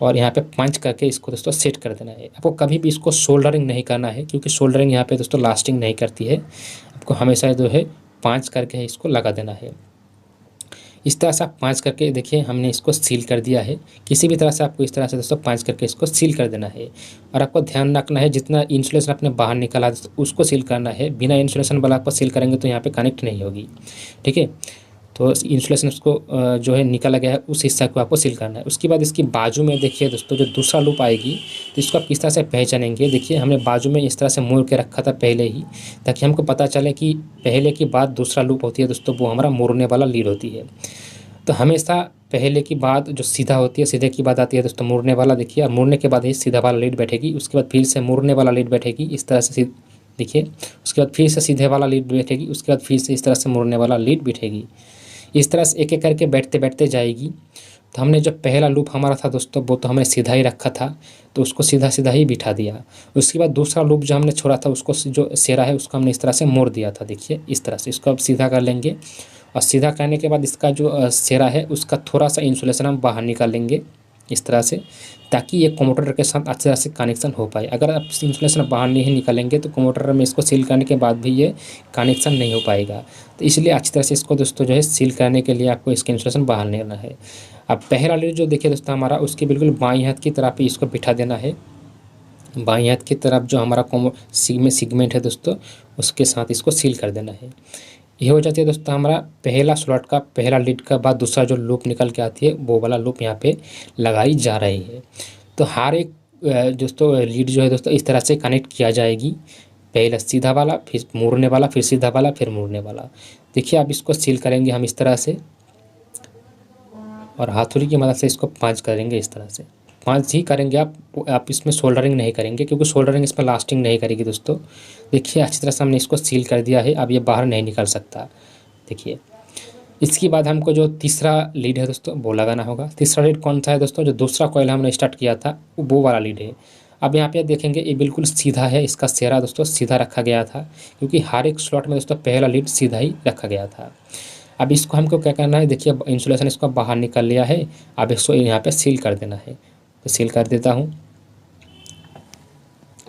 और यहाँ पे पंच करके इसको दोस्तों सेट कर देना है। आपको कभी भी इसको सोल्डरिंग नहीं करना है, क्योंकि सोल्डरिंग यहाँ पे दोस्तों लास्टिंग नहीं करती है। आपको हमेशा जो है पंच करके इसको लगा देना है। इस तरह से आप पंच करके देखिए हमने इसको सील कर दिया है। किसी भी तरह से आपको इस तरह से दोस्तों पंच करके इसको सील कर देना है। और आपको ध्यान रखना है जितना इंसुलेशन आपने बाहर निकाला उसको सील करना है, बिना इंसुलेशन वाला आपको सील करेंगे तो यहाँ पे कनेक्ट नहीं होगी, ठीक है। तो इंसुलेशन उसको जो है निकाला गया है उस हिस्सा को आपको सील करना है। उसके बाद इसकी बाजू में देखिए दोस्तों जो दूसरा लूप आएगी तो इसको आप किस तरह से पहचानेंगे, देखिए हमने बाजू में इस तरह से मोड़ के रखा था पहले ही, ताकि हमको पता चले कि पहले के बाद दूसरा लूप होती है दोस्तों वो हमारा मोड़ने वाला लीड होती है। तो हमेशा पहले की बाद जो सीधा होती है, सीधे की बात आती है दोस्तों मुड़ने वाला, देखिए और मुड़ने के बाद ही सीधा वाला लीड बैठेगी, उसके बाद फिर से मुड़ने वाला लीड बैठेगी इस तरह से देखिए, उसके बाद फिर से सीधे वाला लीड बैठेगी, उसके बाद फिर से इस तरह से मुड़ने वाला लीड बैठेगी। इस तरह से एक एक करके बैठते बैठते जाएगी। तो हमने जो पहला लूप हमारा था दोस्तों वो तो हमने सीधा ही रखा था, तो उसको सीधा सीधा ही बिठा दिया। उसके बाद दूसरा लूप जो हमने छोड़ा था उसको जो सेरा है उसको हमने इस तरह से मोड़ दिया था, देखिए इस तरह से। इसको अब सीधा कर लेंगे और सीधा करने के बाद इसका जो सेरा है उसका थोड़ा सा इंसुलेशन हम बाहर निकाल लेंगे इस तरह से, ताकि ये कम्यूटेटर के साथ अच्छी तरह से कनेक्शन हो पाए। अगर आप इंसुलेशन बाहर नहीं निकालेंगे तो कम्यूटेटर में इसको सील करने के बाद भी ये कनेक्शन नहीं हो पाएगा। तो इसलिए अच्छी तरह से इसको दोस्तों जो है सील करने के लिए आपको इसका इंसुलेशन बाहर लेना है। अब पहला लीड जो देखिए दोस्तों हमारा उसकी बिल्कुल बाईं हाथ की तरफ ही इसको बिठा देना है। बाईं हाथ की तरफ जो हमारा सिगमेंट है दोस्तों उसके साथ इसको सील कर देना है। ये हो जाती है दोस्तों हमारा पहला स्लॉट का पहला लीड का बाद दूसरा जो लूप निकल के आती है वो वाला लूप यहाँ पे लगाई जा रही है। तो हर एक दोस्तों लीड जो है दोस्तों इस तरह से कनेक्ट किया जाएगी, पहले सीधा वाला फिर मुड़ने वाला फिर सीधा वाला फिर मुड़ने वाला। देखिए अब इसको सील करेंगे हम इस तरह से और हाथुड़ी की मदद से इसको पांच करेंगे इस तरह से। पांच ही करेंगे आप इसमें सोल्डरिंग नहीं करेंगे, क्योंकि सोल्डरिंग इसमें लास्टिंग नहीं करेगी दोस्तों। देखिए अच्छी तरह से हमने इसको सील कर दिया है, अब ये बाहर नहीं निकल सकता। देखिए इसके बाद हमको जो तीसरा लीड है दोस्तों वो लगाना होगा। तीसरा लीड कौन सा है दोस्तों, जो दूसरा कॉइल हमने स्टार्ट किया था वो वाला लीड है। अब यहाँ पे देखेंगे ये बिल्कुल सीधा है, इसका सेरा दोस्तों सीधा रखा गया था, क्योंकि हर एक स्लॉट में दोस्तों पहला लीड सीधा ही रखा गया था। अब इसको हमको क्या करना है, देखिए इंसुलेशन इसको बाहर निकल लिया है, अब इसको यहाँ पे सील कर देना है। तो सील कर देता हूँ।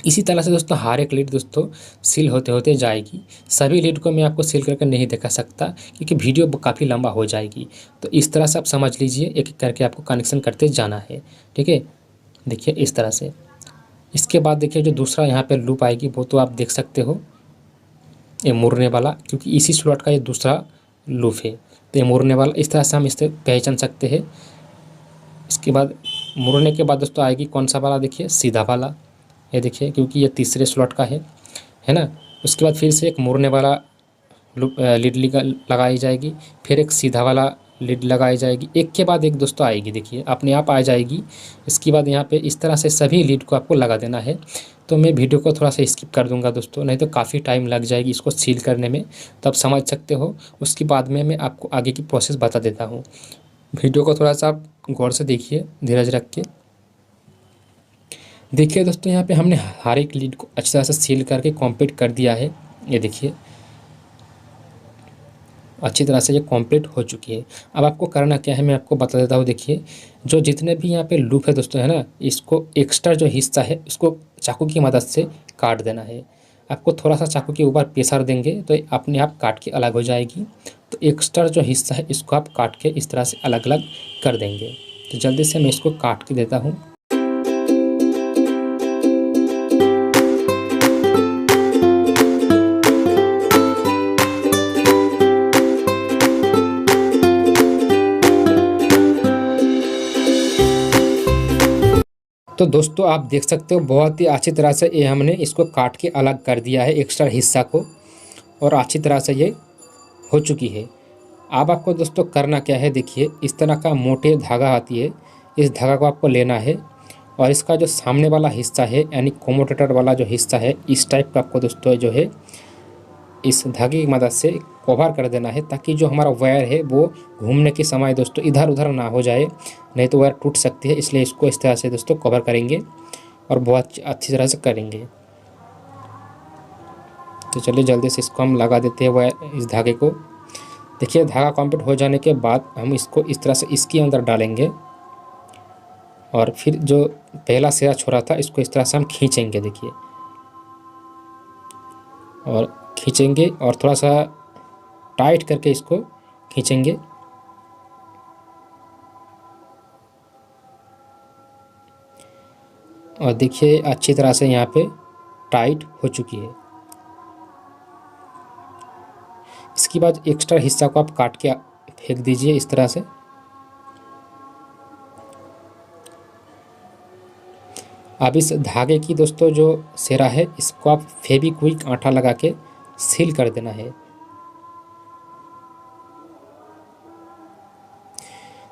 इसी तरह से दोस्तों हर एक लीड दोस्तों सील होते होते जाएगी। सभी लीड को मैं आपको सील करके नहीं दिखा सकता क्योंकि वीडियो काफ़ी लंबा हो जाएगी। तो इस तरह से आप समझ लीजिए, एक एक करके आपको कनेक्शन करते जाना है, ठीक है। देखिए इस तरह से। इसके बाद देखिए जो दूसरा यहाँ पे लूप आएगी वो तो आप देख सकते हो, ये मुड़ने वाला, क्योंकि इसी स्लॉट का ये दूसरा लूप है, तो ये मुड़ने वाला इस तरह से हम इससे पहचान सकते हैं। इसके बाद मुड़ने के बाद दोस्तों आएगी कौन सा वाला, देखिए सीधा वाला, ये देखिए क्योंकि ये तीसरे स्लॉट का है ना। उसके बाद फिर से एक मुड़ने वाला लीड लगाई जाएगी, फिर एक सीधा वाला लीड लगाई जाएगी, एक के बाद एक दोस्तों आएगी, देखिए अपने आप आ जाएगी। इसके बाद यहाँ पे इस तरह से सभी लीड को आपको लगा देना है। तो मैं वीडियो को थोड़ा सा स्किप कर दूंगा दोस्तों, नहीं तो काफ़ी टाइम लग जाएगी इसको सील करने में, तो आप समझ सकते हो। उसके बाद में मैं आपको आगे की प्रोसेस बता देता हूँ। वीडियो को थोड़ा सा आप गौर से देखिए, धीरज रख के देखिए दोस्तों। यहाँ पे हमने हर एक लीड को अच्छी तरह से सील करके कंप्लीट कर दिया है। ये देखिए अच्छी तरह से ये कंप्लीट हो चुकी है। अब आपको करना क्या है मैं आपको बता देता हूँ। देखिए जो जितने भी यहाँ पे लूप है दोस्तों है ना, इसको एक्स्ट्रा जो हिस्सा है उसको चाकू की मदद से काट देना है। आपको थोड़ा सा चाकू के ऊपर प्रेशर देंगे तो अपने आप काट के अलग हो जाएगी। तो एक्स्ट्रा जो हिस्सा है इसको आप काट के इस तरह से अलग अलग कर देंगे। तो जल्दी से मैं इसको काट के देता हूँ। तो दोस्तों आप देख सकते हो बहुत ही अच्छी तरह से ये हमने इसको काट के अलग कर दिया है एक्स्ट्रा हिस्सा को, और अच्छी तरह से ये हो चुकी है। अब आपको दोस्तों करना क्या है, देखिए इस तरह का मोटे धागा आती है, इस धागा को आपको लेना है और इसका जो सामने वाला हिस्सा है यानी कोमोटेटर वाला जो हिस्सा है, इस टाइप का आपको दोस्तों जो है इस धागे की मदद से कवर कर देना है, ताकि जो हमारा वायर है वो घूमने के समय दोस्तों इधर उधर ना हो जाए, नहीं तो वायर टूट सकती है। इसलिए इसको इस तरह से दोस्तों कवर करेंगे और बहुत अच्छी तरह से करेंगे। तो चलिए जल्दी से इसको हम लगा देते हैं वायर, इस धागे को। देखिए धागा कंप्लीट हो जाने के बाद हम इसको इस तरह से इसके अंदर डालेंगे और फिर जो पहला सिरा छोड़ा था इसको इस तरह से हम खींचेंगे, देखिए, और खींचेंगे और थोड़ा सा टाइट करके इसको खींचेंगे। और देखिए अच्छी तरह से यहाँ पे टाइट हो चुकी है। इसके बाद एक्स्ट्रा हिस्सा को आप काट के फेंक दीजिए इस तरह से। अब इस धागे की दोस्तों जो सिरा है इसको आप फेविक्विक आटा लगा के सील कर देना है।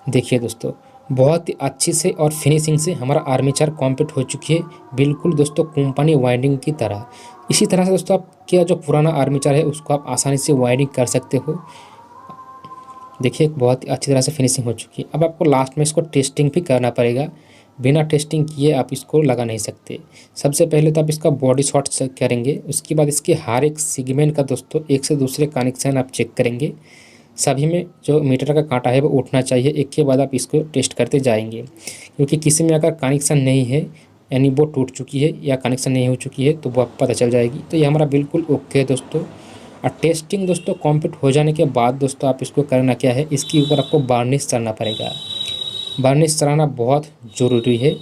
देखिए दोस्तों बहुत ही अच्छी से और फिनिशिंग से हमारा आर्मेचर कंप्लीट हो चुकी है, बिल्कुल दोस्तों कंपनी वाइंडिंग की तरह। इसी तरह से दोस्तों आपका जो पुराना आर्मेचर है उसको आप आसानी से वाइंडिंग कर सकते हो। देखिए बहुत ही अच्छी तरह से फिनिशिंग हो चुकी है। अब आपको लास्ट में इसको टेस्टिंग भी करना पड़ेगा, बिना टेस्टिंग किए आप इसको लगा नहीं सकते। सबसे पहले तो आप इसका बॉडी शॉट चेक करेंगे, उसके बाद इसके हर एक सेगमेंट का दोस्तों एक से दूसरे कनेक्शन आप चेक करेंगे। सभी में जो मीटर का कांटा है वो उठना चाहिए, एक के बाद आप इसको टेस्ट करते जाएंगे, क्योंकि किसी में अगर कनेक्शन नहीं है यानी वो टूट चुकी है या कनेक्शन नहीं हो चुकी है तो वो आपको पता चल जाएगी। तो ये हमारा बिल्कुल ओके है दोस्तों। और टेस्टिंग दोस्तों कंप्लीट हो जाने के बाद दोस्तों आप इसको करना क्या है, इसके ऊपर आपको वार्निश करना पड़ेगा। वार्निश कराना बहुत ज़रूरी है।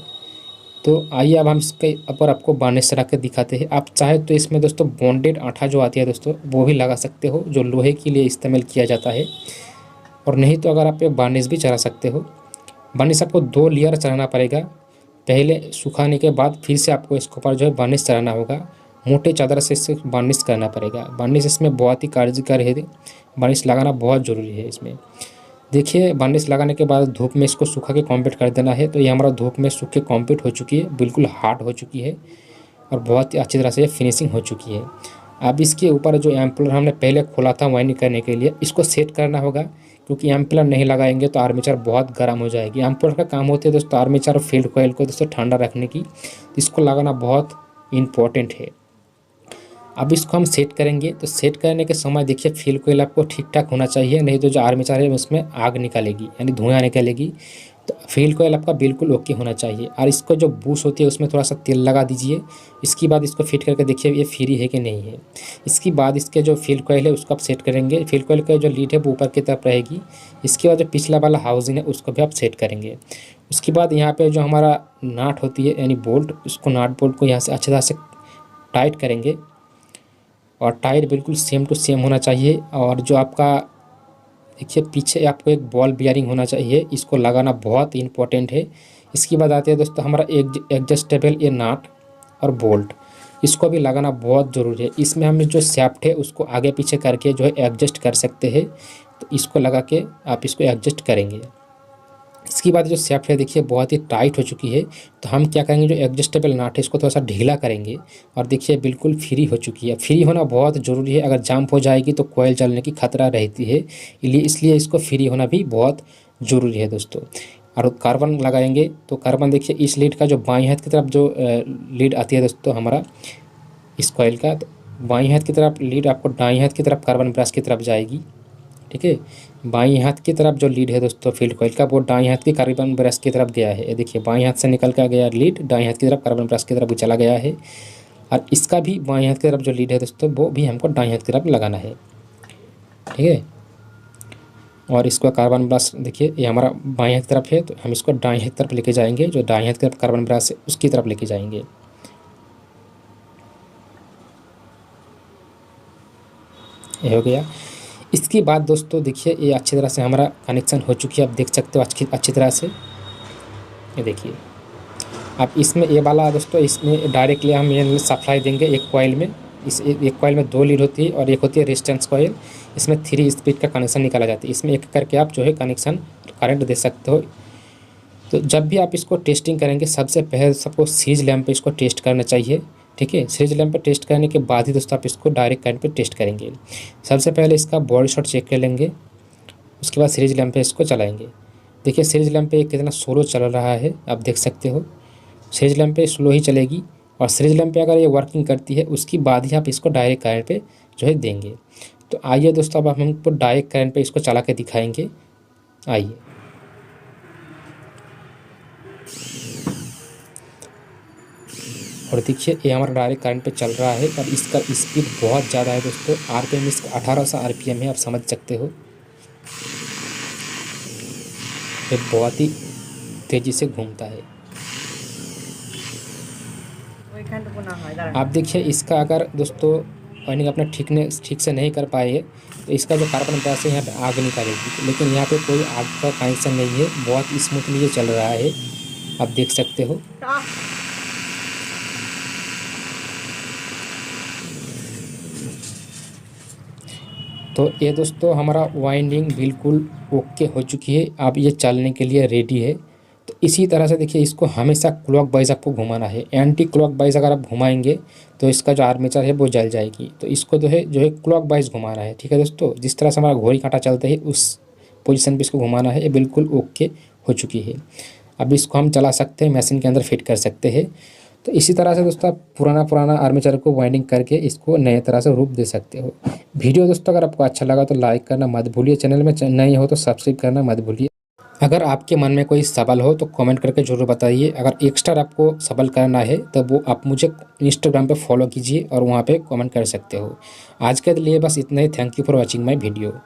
तो आइए अब हम इसके ऊपर आपको वार्निश करा के दिखाते हैं। आप चाहे तो इसमें दोस्तों बॉन्डेड आटा जो आती है दोस्तों वो भी लगा सकते हो, जो लोहे के लिए इस्तेमाल किया जाता है, और नहीं तो अगर आप वार्निश भी चढ़ा सकते हो। वार्निश आपको 2 लेयर चढ़ाना पड़ेगा, पहले सुखाने के बाद फिर से आपको इसके ऊपर जो है वार्निश चढ़ाना होगा। मोटे चादर से इसे वार्निश करना पड़ेगा। वार्निश इसमें बहुत ही कारगर है, वार्निश लगाना बहुत ज़रूरी है इसमें। देखिए वार्निश लगाने के बाद धूप में इसको सूखा के कंप्लीट कर देना है। तो ये हमारा धूप में सूख के कंप्लीट हो चुकी है, बिल्कुल हार्ड हो चुकी है और बहुत ही अच्छी तरह से फिनिशिंग हो चुकी है। अब इसके ऊपर जो एम्पलर हमने पहले खोला था वाइंडिंग करने के लिए, इसको सेट करना होगा, क्योंकि एम्पलर नहीं लगाएंगे तो आर्मेचर बहुत गर्म हो जाएगी। एम्पलर का काम होती है दोस्तों आर्मेचर और फील्ड कॉइल को दोस्तों ठंडा रखने की, इसको लगाना बहुत इम्पोर्टेंट है। अब इसको हम सेट करेंगे, तो सेट करने के समय देखिए फील्ड कॉइल आपको ठीक ठाक होना चाहिए, नहीं तो जो आर्मेचर है उसमें आग निकलेगी यानी धुआं निकलेगी। तो फील्ड कॉइल आपका बिल्कुल ओके होना चाहिए। और इसको जो बूश होती है उसमें थोड़ा सा तेल लगा दीजिए। इसके बाद इसको फिट करके देखिए ये फ्री है कि नहीं है। इसके बाद इसके जो फील्ड कॉइल है उसको आप सेट करेंगे। फील्ड कॉइल का जो लीड है वो ऊपर की तरफ रहेगी। इसके बाद जो पिछला वाला हाउसिंग है उसको भी आप सेट करेंगे। उसके बाद यहाँ पर जो हमारा नाट होती है यानी बोल्ट, उसको नाट बोल्ट को यहाँ से अच्छी तरह से टाइट करेंगे, और टाइट बिल्कुल सेम टू सेम होना चाहिए। और जो आपका देखिए पीछे आपको एक बॉल बियरिंग होना चाहिए, इसको लगाना बहुत इंपॉर्टेंट है। इसके बाद आते हैं दोस्तों हमारा एक एडजस्टेबल ये नाट और बोल्ट, इसको भी लगाना बहुत ज़रूरी है। इसमें हम जो शाफ्ट है उसको आगे पीछे करके जो है एडजस्ट कर सकते हैं, तो इसको लगा के आप इसको एडजस्ट करेंगे। इसके बाद जो शाफ्ट है देखिए बहुत ही टाइट हो चुकी है, तो हम क्या करेंगे जो एडजस्टेबल नाट है इसको थोड़ा सा ढीला करेंगे, और देखिए बिल्कुल फ्री हो चुकी है। फ्री होना बहुत ज़रूरी है, अगर जंप हो जाएगी तो कॉइल जलने की खतरा रहती है, इसलिए इसको फ्री होना भी बहुत ज़रूरी है दोस्तों। और कार्बन लगाएंगे, तो कार्बन देखिए इस लीड का जो बाईं हाथ की तरफ जो लीड आती है दोस्तों हमारा इस कॉइल का, तो बाईं हाथ की तरफ लीड आपको दाईं हाथ की तरफ कार्बन ब्रश की तरफ जाएगी, ठीक है। बाईं हाथ की तरफ जो लीड है दोस्तों फील्ड कॉइल का वो दाईं हाथ की कार्बन ब्रश की तरफ गया है। ये देखिए बाईं हाथ से निकल कर गया लीड, दाईं हाथ की तरफ कार्बन ब्रश की तरफ भी चला गया है। और इसका भी बाईं हाथ की तरफ जो लीड है दोस्तों वो भी हमको दाईं हाथ की तरफ लगाना है, ठीक है। और इसका कार्बन ब्रश देखिए ये हमारा बाईं हाथ की तरफ है, तो हम इसको दाईं हाथ की तरफ लेके जाएंगे, जो दाईं हाथ की तरफ कार्बन ब्रश है उसकी तरफ लेके जाएंगे। ये हो गया। इसके बाद दोस्तों देखिए ये अच्छी तरह से हमारा कनेक्शन हो चुकी है, आप देख सकते हो अच्छी तरह से। ये देखिए अब इसमें ये वाला दोस्तों, इसमें डायरेक्टली हम ये सप्लाई देंगे एक कॉइल में। इस एक कॉइल में 2 लीड होती है और एक होती है रेजिस्टेंस कॉइल। इसमें 3 स्पीड का कनेक्शन निकाला जाता है। इसमें एक करके आप जो है कनेक्शन करंट दे सकते हो। तो जब भी आप इसको टेस्टिंग करेंगे, सबसे पहले सबको सीरीज लैंप पे इसको टेस्ट करना चाहिए। ठीक है, सीरीज लैंप पे टेस्ट करने के बाद ही दोस्तों आप इसको डायरेक्ट करंट पे टेस्ट करेंगे। सबसे पहले इसका बॉडी शॉट चेक कर लेंगे, उसके बाद सीरीज लैंप पे इसको चलाएंगे। देखिए सीरीज लैंप पे कितना स्लो चल रहा है, आप देख सकते हो। सीरीज लैंप पे स्लो ही चलेगी, और सीरीज लैंप पे अगर ये वर्किंग करती है उसके बाद ही आप इसको डायरेक्ट करंट पे जो है देंगे। तो आइए दोस्तों, अब हम हमको डायरेक्ट करंट पे इसको चला के दिखाएंगे। आइए, और देखिए ये हमारा डायरेक्ट करंट पे चल रहा है। और इसका स्पीड बहुत ज़्यादा है दोस्तों, आरपीएम इसका 1800 आरपीएम है, आप समझ सकते हो। ये बहुत ही तेज़ी से घूमता है। आप देखिए इसका अगर दोस्तों वाइंडिंग अपना ठीक से नहीं कर पाए तो इसका जो कार्बन ब्रश है यहाँ पे आग निकालेगी, लेकिन यहाँ पे कोई आग का कनेक्शन नहीं है, बहुत स्मूथली ये चल रहा है, आप देख सकते हो। तो ये दोस्तों हमारा वाइंडिंग बिल्कुल ओके हो चुकी है, अब ये चलने के लिए रेडी है। तो इसी तरह से देखिए इसको हमेशा क्लॉक वाइज आपको घुमाना है। एंटी क्लॉक वाइज अगर आप घुमाएंगे तो इसका जो आर्मेचर है वो जल जाएगी। तो इसको जो है क्लॉक वाइज घुमाना है। ठीक है दोस्तों, जिस तरह से हमारा घोड़ी कांटा चलता है उस पोजीशन पे इसको घुमाना है। ये बिल्कुल ओके हो चुकी है। अब इसको हम चला सकते हैं, मशीन के अंदर फिट कर सकते हैं। तो इसी तरह से दोस्तों आप पुराना आर्मेचर को वाइंडिंग करके इसको नए तरह से रूप दे सकते हो। वीडियो दोस्तों अगर आपको अच्छा लगा तो लाइक करना मत भूलिए, चैनल में नए हो तो सब्सक्राइब करना मत भूलिए। अगर आपके मन में कोई सवाल हो तो कमेंट करके जरूर बताइए। अगर एक्स्ट्रा आपको सवाल करना है तो वो आप मुझे इंस्टाग्राम पे फॉलो कीजिए और वहाँ पे कमेंट कर सकते हो। आज के लिए बस इतना ही। Thank you for watching my video.